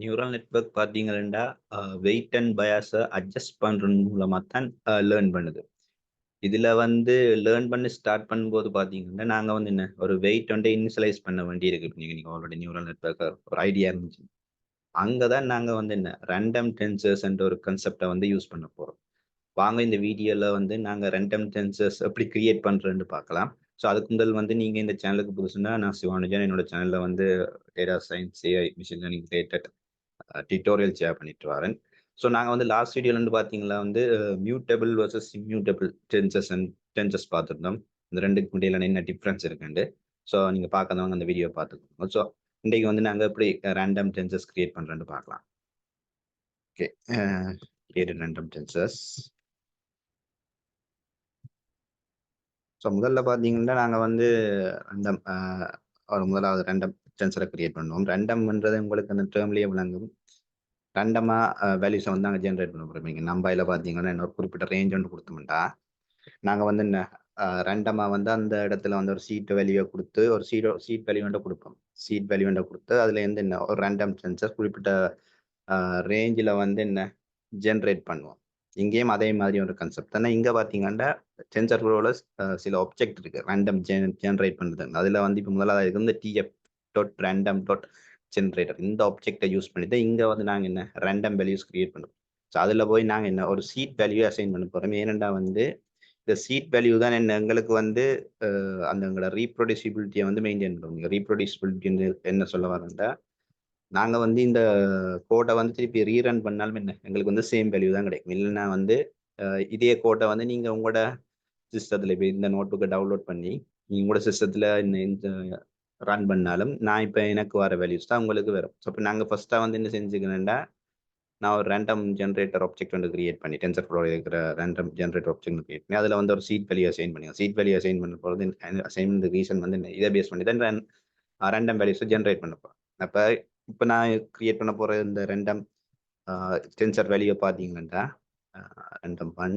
Neural network பார்த்தீங்கன்னா, wait and பயாஸ adjust பண்றது மூலமா தான் லேர்ன் பண்ணுது. இதுல வந்து லேர்ன் பண்ணி ஸ்டார்ட் பண்ணும்போது பார்த்தீங்கன்னா, நாங்க வந்து என்ன ஒரு வெயிட் வந்து இனிஷியலைஸ் பண்ண வேண்டியிருக்கு. இப்ப நீங்க நீங்க ஆல்ரெடி நியூரல் நெட்வொர்க் ஒரு ஐடியா இருந்துச்சு. அங்க தான் நாங்க வந்து என்ன ரேண்டம் டென்சர்ஸ் என்ற ஒரு கான்செப்ட்ட வந்து யூஸ் பண்ண போறோம். வாங்க இந்த வீடியோல வந்து நாங்க ரேண்டம் டென்சர்ஸ் எப்படி கிரியேட் பண்றதுன்னு பார்க்கலாம். ஸோ அதுக்கு முதல் வந்து நீங்க இந்த சேனலுக்கு புதுசுன்னா, நான் சிவானுஜன். என்னோட சேனல்ல வந்து data science, AI, machine learning related tutorial share பண்ணிட்டு வரேன். ஸோ நாங்கள் வந்து லாஸ்ட் வீடியோல இருந்து பார்த்தீங்களா வந்து mutable versus immutable tenses and tenses பார்த்துருந்தோம். இந்த ரெண்டுக்கு இடையில என்ன டிஃப்ரென்ஸ் இருக்குண்டு. ஸோ நீங்கள் பார்க்காதவங்க அந்த வீடியோ பார்த்துக்கோங்க. ஸோ இன்றைக்கு வந்து நாங்கள் எப்படி ரேண்டம் டென்சஸ் கிரியேட் பண்ணுறேன்னு பார்க்கலாம். Okay, create random tenses. So முதல்ல பார்த்தீங்கன்னா நாங்கள் வந்து ரேண்டம் ஒரு முதலாவது ரேண்டம் டென்சரை கிரியேட் பண்ணுவோம். ரேண்டம்ன்றது உங்களுக்கு அந்த டேர்ம்லேயே விளங்கும். ரேண்டமா வேல்யூஸை வந்து நாங்கள் ஜென்ரேட் பண்ண போகிறோம். நீங்கள் நம்பையில் பார்த்தீங்கன்னா இன்னொரு குறிப்பிட்ட ரேஞ்ச் ஒன்று கொடுத்தோம்டா நாங்கள் வந்து என்ன ரேண்டமா வந்து அந்த இடத்துல வந்து ஒரு சீட் வேல்யூவை கொடுத்து ஒரு சீட் வேல்யூண்ட கொடுப்போம். சீட் வேல்யூண்ட கொடுத்து அதுல இருந்து என்ன ஒரு ரேண்டம் சென்சர் குறிப்பிட்ட ரேஞ்சில் வந்து என்ன ஜென்ரேட் பண்ணுவோம். இங்கேயும் அதே மாதிரி ஒரு கன்செப்ட் தானே. இங்க பாத்தீங்கன்னா சென்சர்களோட சில ஆப்ஜெக்ட் இருக்கு ரேண்டம் ஜென்ரேட் பண்ணுறது. அதுல வந்து இப்போ முதலாவது இருக்கு இந்த TF dot random dot generator. இந்த ஆப்ஜெக்டை யூஸ் பண்ணி தான் இங்க வந்து நாங்க என்ன ரேண்டம் வேல்யூஸ் கிரியேட் பண்ணுவோம். ஸோ அதுல போய் நாங்க என்ன ஒரு சீட் வேல்யூ அசைன் பண்ண போறோம். ஏனெண்டா வந்து இந்த சீட் வேல்யூ தான் என்ன எங்களுக்கு வந்து அந்த எங்களோட ரீப்ரொடியூசிபிலிட்டியை வந்து மெயின்டைன் பண்ணுவோம். ரீப்ரொடியூசிபிலிட்டி என்ன சொல்ல வரேன்டா, நாங்க வந்து இந்த கோடை வந்து திருப்பி ரீரன் பண்ணாலும் என்ன எங்களுக்கு வந்து சேம் வேல்யூ தான் கிடைக்கும். இல்லைன்னா வந்து இதே கோடை வந்து நீங்க உங்களோட சிஸ்டத்துல இப்போ இந்த நோட்புக்கை டவுன்லோட் பண்ணி நீங்க உங்களோட சிஸ்டத்துல இந்த ரன் பண்ணாலும் நான் இப்போ எனக்கு வர வேல்யூஸ் தான் உங்களுக்கு வரும். ஸோ இப்போ நாங்கள் ஃபர்ஸ்டா வந்து என்ன செஞ்சுக்கணும்டா, நான் ஒரு ரேண்டம் ஜென்ரேட்டர் ஆப்ஜெக்ட் வந்து கிரியேட் பண்ணி டென்சர்ஃப்ளோல இருக்கிற ரேண்டம் ஜென்ரேட்டர் ஆப்ஜெக்ட் கிரியேட் பண்ணி அதில் வந்து ஒரு சீட் வேல்யூ அசைன் பண்ணுங்க. சீட் வேல்யூ அசைன் பண்ண போகிறது அசைன்மெண்ட் ரீசன் வந்து இதை பேஸ் பண்ணி தான் ரேண்டம் வேல்யூஸை ஜென்ரேட் பண்ண போகிறேன். அப்போ இப்போ நான் கிரியேட் பண்ண போகிற இந்த ரேண்டம் டென்சர் வேல்யூ பார்த்தீங்கன்னா ரேண்டம் ஒன்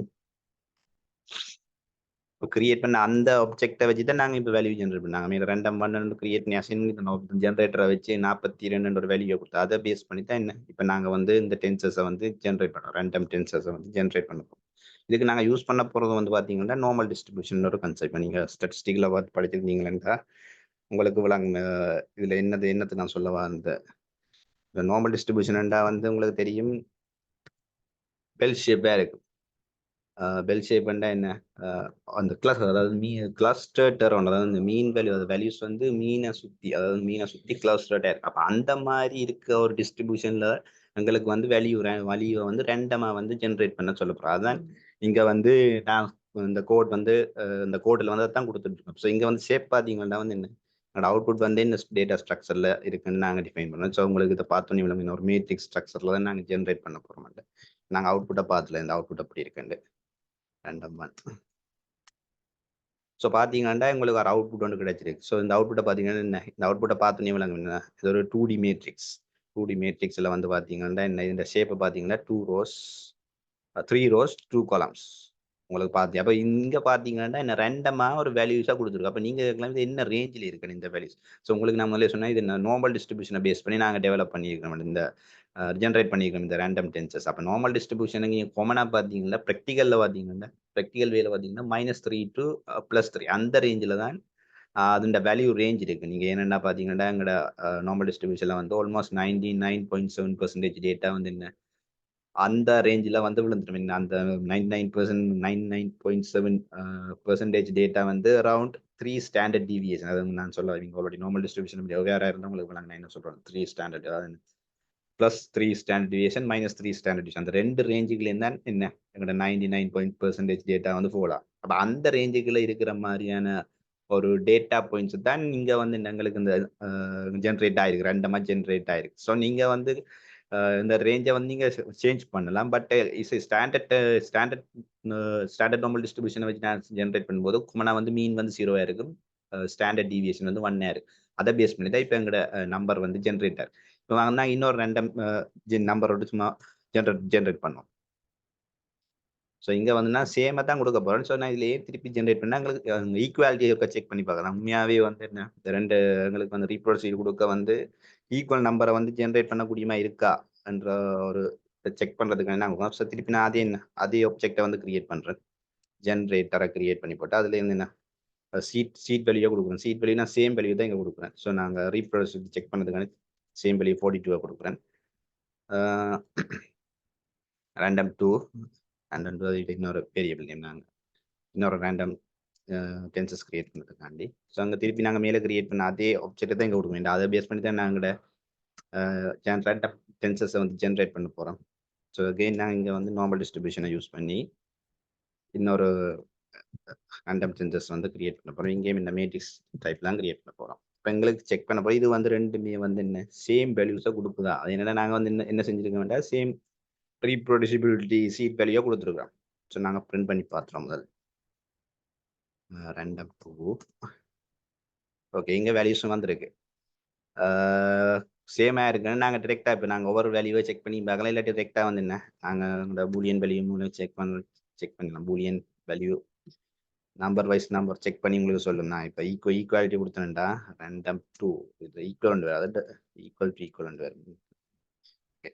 இப்போ கிரியேட் பண்ண அந்த ஆப்ஜெக்டை வச்சு தான் நாங்கள் இப்போ வேல்யூ ஜென்ரேட் பண்ணாங்க. மீன் ரேண்டம் ஒன் கிரியேட் பண்ணி அசைன் ஜென்ரேட்டரை வச்சு 42 ஒரு வேல்யூ கொடுத்து அதை பேஸ் பண்ணி தான் என்ன இப்போ நாங்கள் வந்து இந்த டென்சர்ஸை வந்து ஜென்ரேட் பண்ணுறோம். ரேண்டம் டென்சர்ஸை வந்து ஜென்ரேட் பண்ண போகிறோம். இதுக்கு நாங்கள் யூஸ் பண்ண போகிறது வந்து பார்த்தீங்கன்னா நார்மல் டிஸ்ட்ரிபியூஷன் ஒரு கன்செப்ட். நீங்கள் ஸ்டாட்டிஸ்டிக்கில் பார்த்து படிச்சிருந்தீங்களா உங்களுக்கு விளங்க இதில் என்னது நான் சொல்லவா அந்த நார்மல் டிஸ்ட்ரிபியூஷன்டா வந்து உங்களுக்கு தெரியும் பெல் ஷேப்பாக இருக்கு. பெல் ஷேப்னா என்ன, அந்த கிளாஸ் அதாவது கிளஸ்டர் டெரோன், அதாவது இந்த மீன் வேல்யூ வேல்யூஸ் வந்து மீனை சுற்றி கிளஸ்டர்டாக இருக்கு. அப்போ அந்த மாதிரி இருக்க ஒரு டிஸ்ட்ரிபியூஷன்ல எங்களுக்கு வந்து வேல்யூவை வந்து ரேண்டமாக வந்து ஜென்ரேட் பண்ண சொல்ல போகிறோம். அதான் இங்கே வந்து நான் இந்த கோட் வந்து இந்த கோடில் வந்து தான் கொடுத்துட்ருக்கோம். ஸோ இங்கே வந்து ஷேப் பார்த்தீங்கன்னா வந்து என்ன என்னோட அவுட்புட் வந்து இந்த டேட்டா ஸ்ட்ரக்சரில் இருக்குன்னு நாங்கள் டிஃபைன் பண்ணோம். ஸோ உங்களுக்கு இதை பார்த்தோன்னே ஒரு மேட்ரிக்ஸ் ஸ்ட்ரக்சரில் தான் நாங்கள் ஜென்ரேட் பண்ண போகிறோம். நாங்கள் அவுட்புட்டை பார்த்துல இந்த அவுட்புட் அப்படி இருக்குண்டு ரேண்டம் ஒன். ஸோ பார்த்தீங்கன்னா உங்களுக்கு ஒரு அவுட்புட் ஒன்று கிடைச்சிருக்கு. ஸோ இந்த அவுட்புட்டை பார்த்தீங்கன்னா என்ன, இந்த அவுட்புட்டை பார்த்தோன்னே விளங்குங்க, இது ஒரு 2D மேட்ரிக்ஸ். 2D மேட்ரிக்ஸில் வந்து பார்த்தீங்கன்னா என்ன, இந்த ஷேப்பை பார்த்தீங்கன்னா 2 rows 3 rows 2 columns உங்களுக்கு பார்த்து. அப்போ இங்கே பார்த்தீங்கன்னா என்ன ரேண்டமாக ஒரு வேல்யூஸாக கொடுத்துருக்கு. அப்போ நீங்கள் இது என்ன ரேஞ்சில் இருக்கணும் இந்த வேல்யூஸ். ஸோ உங்களுக்கு நான் முதல்ல சொன்னால் இது நார்மல் டிஸ்ட்ரிபியூஷனை பேஸ் பண்ணி நாங்கள் டெவலப் பண்ணியிருக்கிறோம், இந்த ஜென்ரேட் பண்ணியிருக்கோம் இந்த ரேண்டம் டென்சஸ். அப்போ நார்மல் டிஸ்ட்ரிபியூஷன் நீங்கள் காமனாக பார்த்தீங்கன்னா ப்ராக்டிக்கலில் பார்த்தீங்கன்னா ப்ராக்டிக்கல் வேல பார்த்தீங்கன்னா -3 to +3 அந்த ரேஞ்சில் தான் அதோட வேல்யூ ரேஞ்ச் இருக்கு. நீங்கள் என்னென்ன பார்த்தீங்கன்னா எங்களோட நார்மல் டிஸ்ட்ரிபியூஷனில் வந்து ஆல்மோஸ்ட் 99.7% டேட்டா வந்து என்ன அந்த ரேஞ்சில் வந்து விழுந்துடும். அந்த 99.7% டேட்டா வந்து அரௌண்ட் 3 ஸ்டாண்டர்ட் டிவியேஷன். அதாவது நான் சொல்ல ஆல்ரெடி நார்மல் டிஸ்ட்ரிபியூஷன் வேற இருந்தவங்களுக்கு நான் என்ன சொல்றேன் 3 ஸ்டாண்டர்ட், அதாவது +3 ஸ்டாண்டர்ட் டிவியேஷன் -3 ஸ்டாண்டர்ட் டிவியேஷன். அந்த ரெண்டு ரேஞ்சுக்குள்ள தான் என்ன எங்களோட 99% டேட்டா வந்து போகலாம். அப்போ அந்த ரேஞ்சுக்குள்ள இருக்கிற மாதிரியான ஒரு டேட்டா பாயிண்ட்ஸ் தான் இங்க வந்து எங்களுக்கு இந்த ஜென்ரேட் ஆயிருக்கு, ரெண்டமா ஜென்ரேட் ஆயிருக்கு. ஸோ நீங்க வந்து இந்த ரேஞ்சை வந்து நீங்க சேஞ்ச் பண்ணலாம். But is standard standard standard normal டிஸ்ட்ரிபியூஷனை வச்சு நான் ஜென்ரேட் பண்ணும்போது குமனா வந்து மீன் வந்து 0 இருக்கும், ஸ்டாண்டர்ட் டிவியேஷன் வந்து 1 இருக்கு. அதை பேஸ் பண்ணி தான் இப்போ எங்களோட நம்பர் வந்து ஜென்ரேட் ஆயிருக்கு. இப்போ வாங்கினா இன்னொரு ரேண்டம் நம்பரோட சும்மா ஜென்ரேட் பண்ணோம். ஸோ இங்கே வந்து நான் சேமாக தான் கொடுக்க போகிறேன். ஸோ நான் இதுலேயே திருப்பி ஜென்ரேட் பண்ணால் எங்களுக்கு ஈக்குவாலிட்டியை செக் பண்ணி பார்க்கலாம். உண்மையாகவே வந்து என்ன இந்த ரெண்டு எங்களுக்கு வந்து ரீப்ரொசீட் கொடுக்க வந்து ஈக்குவல் நம்பரை வந்து ஜென்ரேட் பண்ணக்கூடியமா இருக்கா என்ற ஒரு செக் பண்ணுறதுக்கு என்ன ஸோ திருப்பி நான் அதே ஆப்ஜெக்டை வந்து கிரியேட் பண்ணுறேன். ஜென்ரேட்டரை கிரியேட் பண்ணி போட்டு அதுலேருந்து என்ன சீட் வேல்யூ கொடுக்குறேன். சீட் வேல்யூ நான் சேம் வேல்யூ தான் இங்கே கொடுக்குறேன். ஸோ நாங்கள் ரீப்ரொசீட் செக் பண்ணதுக்கான சேம் வேல்யூ 42 கொடுக்குறேன். random 2 random 2 இது இன்னொரு வேரியபிள் நேம் நாங்கள் இன்னொரு ரேண்டம் டென்சஸ் கிரியேட் பண்ணுறதுக்காண்டி. ஸோ அங்கே திருப்பி நாங்கள் மேலே கிரியேட் பண்ண அதே ஆப்ஜெக்ட் தான் இங்கே கொடுக்க வேண்டாம். அதை பேஸ் பண்ணி தான் நாங்களோட ரேண்டம் டென்சஸை வந்து ஜென்ரேட் பண்ண போகிறோம். ஸோ அகெயின் நாங்கள் இங்கே வந்து நார்மல் டிஸ்ட்ரிபியூஷனை யூஸ் பண்ணி இன்னொரு ரேண்டம் டென்சஸ் வந்து கிரியேட் பண்ண போகிறோம். இங்கேயும் இந்த மேட்ரிக்ஸ் டைப்லாம் கிரியேட் பண்ண போகிறோம். இப்போ எங்களுக்கு செக் பண்ண போகிறோம் இது வந்து ரெண்டுமே வந்து என்ன சேம் வேல்யூஸை கொடுக்குதா. அது என்னென்னா நாங்கள் வந்து என்ன செஞ்சுருக்க வேண்டாம் சேம் ரீப்ரொடியூசிபிலிட்டி சீட் வேல்யூ கொடுத்துருக்கோம். ஸோ நாங்கள் பிரிண்ட் பண்ணி பார்த்துறோம் முதல் random 2. ஓகே இங்கே வேல்யூஸும் வந்திருக்கு சேமாக இருக்குன்னு நாங்கள் டிரெக்டாக இப்போ நாங்கள் ஒவ்வொரு வேல்யூவை செக் பண்ணி பார்க்கலாம். இல்லாட்டி டிரெக்டாக வந்து என்ன நாங்கள் இந்த பூலியன் வேல்யூ மூலம் செக் பண்ணலாம். Boolean value number wise number check பண்ணி உங்களுக்கு சொல்லுங்க. நான் இப்போ ஈக்குவாலிட்டி கொடுத்தேன்டா random 2 இது ஈக்குவல் வேறு ஈக்குவல் டு ஈக்குவல் வேறு. ஓகே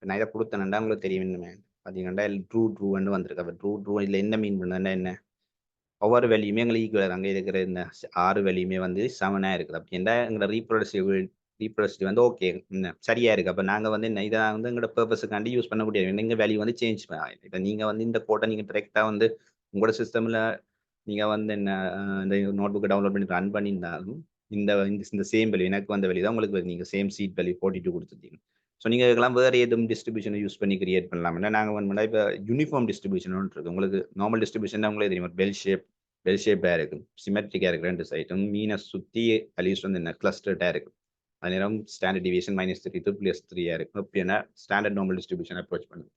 நான் இதை கொடுத்தேன்டா உங்களுக்கு தெரியும் இன்னுமே பார்த்தீங்கன்னா ட்ரூன்னு வந்திருக்கு. அப்போ ட்ரூ இதில் என்ன மீன் பண்ணுன்னா என்ன ஒவ்வொரு வேல்யூமே எங்களுக்கு ஈக்குவல் அங்கே இருக்கிற இந்த 6 வேல்யூமே வந்து 7ஆக இருக்குது. அப்படின்னா எங்களோட ரீப்ரொடக்டிவ் வந்து ஓகே சரியா இருக்கு. அப்போ நாங்கள் வந்து என்ன இதை வந்து எங்களோட பர்பஸுக்காண்டி யூஸ் பண்ணக்கூடிய எங்கள் வேல்யூ வந்து சேஞ்ச் இப்போ நீங்கள் வந்து இந்த கோட்டை நீங்கள் டிரெக்டாக வந்து உங்களோட சிஸ்டமில் நீங்கள் வந்து என்ன இந்த நோட் புக்கை டவுன்லோட் பண்ணி ரன் பண்ணியிருந்தாலும் இந்த சேம் வேல்யூ எனக்கு வந்த வேல்யூ தான் உங்களுக்கு நீங்கள் சேம் சீட் வேல்யூ 42 கொடுத்துருந்தீங்க. ஸோ நீங்கள் இதெல்லாம் வேறு எதுவும் டிஸ்ட்ரிபியூஷனை யூஸ் பண்ணி கிரியேட் பண்ணலாம். நாங்கள் வந்து இப்போ யூனிஃபார்ம் டிஸ்ட்ரிபியூஷன் இருக்கு. உங்களுக்கு நார்மல் டிஸ்ட்ரிபியூஷன் உங்களுக்கு தெரியும் பெல் ஷேப்பாக இருக்கும் சிமெட்ரிக்காக இருக்கு. ரெண்டு சைட்டும் மீனை சுற்றி அட்லீஸ்ட் வந்து என்ன கிளஸ்டர்டாக இருக்கும். அது நேரம் ஸ்டாண்டர்ட் டிவியேஷன் -3 to +3 இருக்கும். அப்படின்னா ஸ்டாண்டர்ட் நார்மல் டிஸ்ட்ரிபியூஷன் அப்ரோச் பண்ணும்.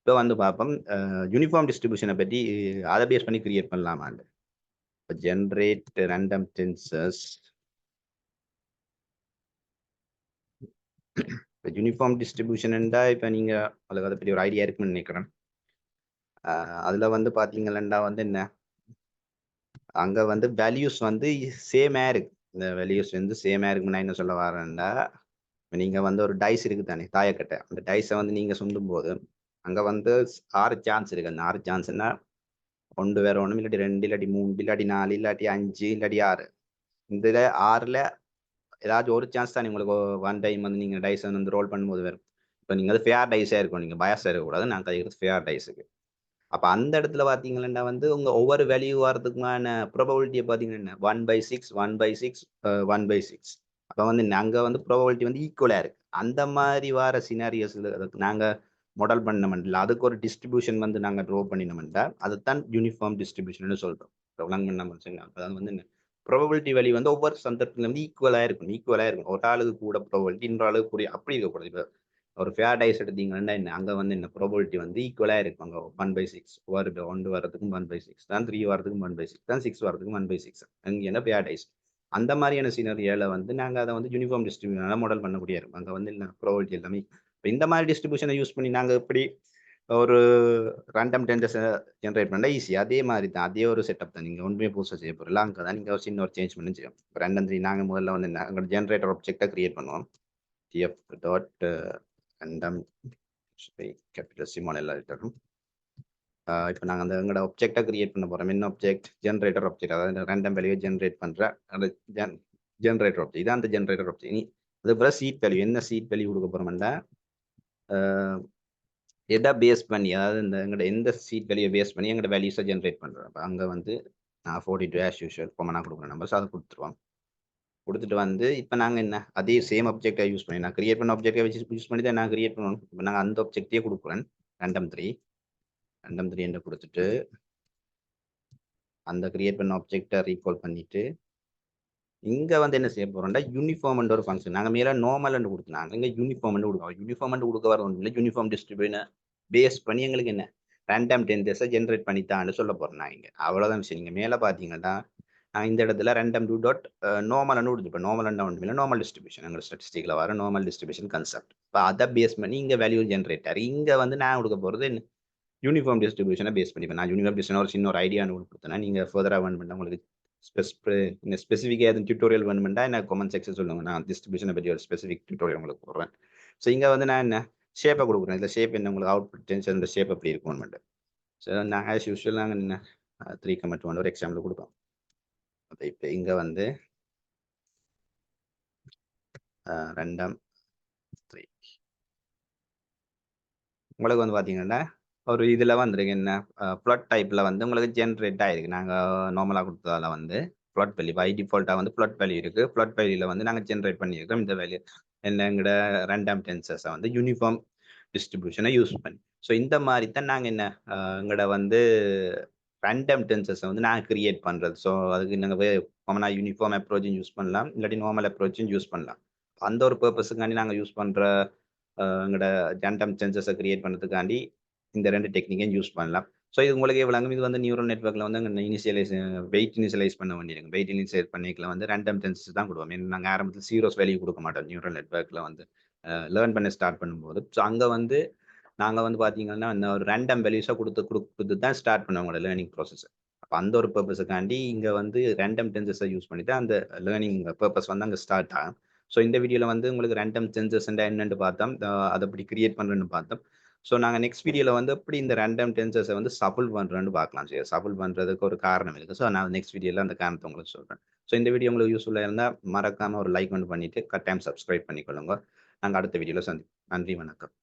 இப்போ வந்து பார்ப்போம் யூனிஃபார்ம் டிஸ்ட்ரிபியூஷனை பற்றி அதை பேஸ் பண்ணி கிரியேட் பண்ணலாமாண்டு. இப்போ ஜென்ரேட் ரேண்டம் டென்சஸ் இப்போ யூனிஃபார்ம் டிஸ்ட்ரிபியூஷன்டா இப்போ நீங்கள் அதுக்கு அதை பற்றி ஒரு ஐடியா இருக்குன்னு நினைக்கிறேன். அதில் வந்து பார்த்தீங்கன்னா வந்து என்ன அங்கே வந்து வேல்யூஸ் வந்து சேமாக இருக்கு. இந்த வேல்யூஸ் வந்து சேமாக இருக்குன்னு நான் என்ன சொல்ல வரேன்டா நீங்கள் வந்து ஒரு டைஸ் இருக்குது தானே தாயக்கட்டை அந்த டைஸை வந்து நீங்கள் சுண்டும் போது அங்கே வந்து 6 சான்ஸ் இருக்குது. அந்த 6 சான்ஸ்னா 1 வேற 1 இல்லாட்டி 2 இல்லாட்டி 3 இல்லாட்டி 4 இல்லாட்டி 5 இல்லாட்டி 6 இதில் 6ல் ஏதாச்சும் ஒரு சான்ஸ் தான் உங்களுக்கு 1 டைம் வந்து நீங்கள் டைஸ் வந்து ரோல் பண்ணும்போது வரும். இப்போ நீங்கள் அது ஃபேர் டைஸாக இருக்கும். நீங்கள் பயாஸாக இருக்கக்கூடாது. நான் கழிக்கிறது ஃபேர் டைஸுக்கு. அப்போ அந்த இடத்துல பார்த்தீங்கன்னா வந்து உங்கள் ஒவ்வொரு வேல்யூ வரதுக்குமான ப்ராபபிலிட்டியை பார்த்தீங்கன்னா 1/6 1/6 1/6 அப்போ வந்து நாங்கள் வந்து ப்ராபபிலிட்டி வந்து ஈக்குவலாக இருக்கு. அந்த மாதிரி வர சினாரியோஸில் நாங்கள் மாடல் பண்ணமெண்ட்ல அதுக்கு ஒரு டிஸ்ட்ரிபியூஷன் வந்து நாங்கள் ட்ரோ பண்ணினோம்னா அதுதான் யூனிஃபார்ம் டிஸ்ட்ரிபியூஷன் சொல்கிறோம். அதாவது வந்து என்ன ப்ராபபிலிட்டி வேல்யூ வந்து ஒவ்வொரு சந்தர்ப்பத்தில் வந்து ஈக்குவலாக இருக்கும். ஒரு ஆளுக்கு கூட ப்ராபபிலிட்டி இன்னொரு ஆளுக்கு கூட அப்படி இருக்கக்கூடாது. இப்போ ஒரு ஃபேர் டைஸ் எடுத்தீங்கன்னா என்ன அங்கே வந்து என்ன ப்ராபபிலிட்டி வந்து ஈக்குவலாக இருக்கும். அங்கே 1/6 வருது 1 வரதுக்கும் 1/6 தான் 3 வரதுக்கும் 1/6 தான் 6 வரதுக்கும் 1/6 அங்கே என்ன ஃபேர் டைஸ் அந்த மாதிரியான சீனரியாவில் வந்து நாங்கள் அதை வந்து யூனிஃபார்ம் டிஸ்ட்ரிபியூஷனாக மாடல் பண்ணக்கூடிய இருக்கும். அங்கே வந்து என்ன ப்ராபபிலிட்டி எல்லாமே இப்போ இந்த மாதிரி டிஸ்ட்ரிபியூஷனை யூஸ் பண்ணி நாங்கள் எப்படி ஒரு ரேண்டம் டென்சஸை ஜென்ரேட் பண்ணால் ஈஸி அதே மாதிரி தான் அதே ஒரு செட்டப் தான். நீங்கள் ஒன்றுமே புதுசாக செய்ய போகிறீங்களா அங்கே தான் நீங்கள் ஒரு சின்ன ஒரு சேஞ்ச் பண்ணி செய்யும். இப்போ random 3 நாங்கள் முதல்ல வந்து என்ன எங்களோட ஜென்ரேட்டர் ஆப்ஜெக்டை கிரியேட் பண்ணுவோம். tf.random கேபிட்டல் சிமால் எல்லாம் இருக்கும். இப்போ நாங்கள் அந்த எங்களோட ஆப்ஜெக்டை கிரியேட் பண்ண போகிறோம். என்ன ஆப்ஜெக்ட் ஜென்ரேட்டர் ஆப்ஜெக்ட் அதாவது ரேண்டம் வேல்யூ ஜென்ரேட் பண்ணுற அந்த ஜென்ரேட்டர் ஆப்ஜெக்ட் இதான் அந்த ஜென்ரேட்டர் ஆப்ஜெக்ட். நீ அதுக்கப்புறம் சீட் வேல்யூ என்ன சீட் வேல்யூ கொடுக்க போகிறோம்னா எதை பேஸ் பண்ணி அதாவது இந்த எங்களோட எந்த சீட் வேல்யூ பேஸ் பண்ணி எங்களோட வேல்யூஸை ஜென்ரேட் பண்ணுறோம். அப்போ அங்கே வந்து நான் 42 ஆஸ் யூஷுவல் நான் கொடுக்குற நம்பர்ஸ் அதை கொடுத்துருவோம். கொடுத்துட்டு வந்து இப்போ நாங்கள் என்ன அதே சேம் ஆப்ஜெக்டை யூஸ் பண்ணி நான் கிரியேட் பண்ண ஆப்ஜெக்டை வச்சு யூஸ் பண்ணி தான் நான் கிரியேட் பண்ணணும். இப்போ நாங்கள் அந்த ஆப்ஜெக்டையே கொடுக்குறேன் random 3 என்று கொடுத்துட்டு அந்த கிரியேட் பண்ண ஆப்ஜெக்டை ரீகால் பண்ணிட்டு இங்கே வந்து என்ன செய்ய போகிறோம்னா யூனிஃபார்ம் ஒரு ஃபங்க்ஷன் நாங்கள் மேலே நார்மல் கொடுத்துனாங்க இங்கே யூனிஃபார்ம் கொடுக்குறோம். யூனிஃபார்ம் கொடுக்க வர ஒன்றும் இல்லை யூனிஃபார்ம் டிஸ்ட்ரிபியூஷனை பேஸ் பண்ணி எங்களுக்கு என்ன ரேண்டம் டென்சஸை ஜென்ரேட் பண்ணித்தான்னு சொல்ல போகிறேன். நான் இங்கே அவ்வளோதான் விஷயம். நீங்கள் மேலே பார்த்தீங்கன்னா இந்த இடத்துல random 2 டாட் நார்மல் கொடுத்துருப்பேன். நார்மல் ஒன்றும் இல்லை நார்மல் டிஸ்ட்ரிபியூஷன் எங்கள் ஸ்டாட்டிஸ்டிக்கில் வர நார்மல் டிஸ்ட்ரிபியூஷன் கான்செப்ட். இப்போ அதை பேஸ் பண்ணி இங்கே வேல்யூ ஜென்ரேட்டர் இங்கே வந்து நான் கொடுக்க போகிறது யூனிஃபார்ம் டிஸ்ட்ரிபியூஷனை பேஸ் பண்ணி நான் யூனிஃபார்ம் டிஸ்ட்ரிபியூஷன் ஒரு சின்ன ஒரு ஐடியா கொடுத்தேன்னா நீங்கள் ஃபர்தராக வேணுமெண்டா உங்களுக்கு ஸ்பெசிஃபிக்காக எதுவும் டியூட்டோரியல் வேணுமெண்டா எனக்கு கமெண்ட் செக்ஷன் சொல்லுங்கள். நான் டிஸ்ட்ரிபியூஷனை பற்றி ஒரு ஸ்பெசிஃபிக் டியூட்டோரியல் உங்களுக்கு போடுறேன். ஸோ இங்கே வந்து நான் என்ன ஷேப்பை கொடுக்குறேன். இதில் ஷேப் என்ன உங்களுக்கு அவுட்புட் டென்ஷன் இந்த ஷேப் எப்படி இருக்கும்னு. ஸோ நான் ஆஸ் யூஸ்வல் நாங்கள் என்ன 3,2 ஒரு எக்ஸாம்பிள் கொடுப்போம். அப்போ இப்போ இங்கே வந்து 2 3 உங்களுக்கு வந்து பார்த்தீங்கன்னா ஒரு இதில் வந்துருக்கு என்ன ப்ளாட் டைப்பில் வந்து உங்களுக்கு ஜென்ரேட் ஆகிருக்கு. நாங்கள் நார்மலாக கொடுத்ததால வந்து ப்ளாட் வேல்யூ பை டிஃபால்ட்டாக வந்து ப்ளாட் வேல்யூ இருக்குது. ப்ளாட் வேல்யூவில் வந்து நாங்கள் ஜென்ரேட் பண்ணியிருக்கோம் இந்த வேல்யூ என்ன எங்களோட ரேண்டம் டென்சர்ஸை வந்து யூனிஃபார்ம் டிஸ்ட்ரிபியூஷனை யூஸ் பண்ணி. ஸோ இந்த மாதிரி தான் நாங்கள் என்ன எங்களோட வந்து ரேண்டம் டென்சர்ஸை வந்து நாங்கள் கிரியேட் பண்ணுறது. ஸோ அதுக்கு நாங்கள் காமனாக யூனிஃபார்ம் அப்ரோச்சும் யூஸ் பண்ணலாம், இல்லாட்டி நார்மல் அப்ரோச்சும் யூஸ் பண்ணலாம். அந்த ஒரு பர்பஸுக்காண்டி நாங்கள் யூஸ் பண்ணுற எங்களோட ரேண்டம் டென்சர்ஸை கிரியேட் பண்ணுறதுக்காண்டி இந்த 2 டெக்னிக்கையும் யூஸ் பண்ணலாம். ஸோ இது உங்களுக்கே விளங்கும். இது வந்து நியூரல் நெட்வொர்க்கில் வந்து வெயிட் இனிஷியலைஸ் பண்ண வேண்டியிருக்கும். வெயிட் இனிஷியலைஸ் பண்ணிக்கல வந்து ரேண்டம் டென்சஸ் தான் கொடுப்போம். நாங்கள் ஆரம்பத்தில் ஜீரோஸ் வேல்யூ கொடுக்க மாட்டோம் நியூரல் நெட்வொர்க்கில் வந்து லேர்ன் பண்ண ஸ்டார்ட் பண்ணும்போது. ஸோ அங்கே வந்து நாங்கள் வந்து பார்த்தீங்கன்னா இந்த ஒரு ரேண்டம் வேல்யூஸாக கொடுத்து தான் ஸ்டார்ட் பண்ணுவோம் உங்களோட லேர்னிங் ப்ராசஸ். அப்போ அந்த ஒரு பர்பஸுக்காண்டி இங்கே வந்து ரேண்டம் டென்சஸை யூஸ் பண்ணி தான் அந்த லேர்னிங் பர்பஸ் வந்து அங்கே ஸ்டார்ட் ஆகும். ஸோ இந்த வீடியோவில் வந்து உங்களுக்கு ரேண்டம் டென்சஸ் என்னென்னு பார்த்தோம், அதை எப்படி கிரியேட் பண்ணுறேன்னு பார்த்தோம். ஸோ நாங்கள் நெக்ஸ்ட் வீடியோவில் வந்து எப்படி இந்த ரேண்டம் டென்சர்ஸை வந்து சஃபிள் பண்ணுறேன்னு பார்க்கலாம். சரி, சஃபிள் பண்ணுறதுக்கு ஒரு காரணம் இருக்குது. ஸோ நான் நெக்ஸ்ட் வீடியோவில் அந்த காரணத்தை உங்களுக்கு சொல்கிறேன். ஸோ இந்த வீடியோ உங்களுக்கு யூஸ்ஃபுல்லாக இருந்தால் மறக்காமல் ஒரு லைக் ஒன்று பண்ணிவிட்டு கட்டாயம் சப்ஸ்கிரைப் பண்ணிக்கொள்ளுங்க. நாங்கள் அடுத்த வீடியோவில் சந்திப்போம். நன்றி, வணக்கம்.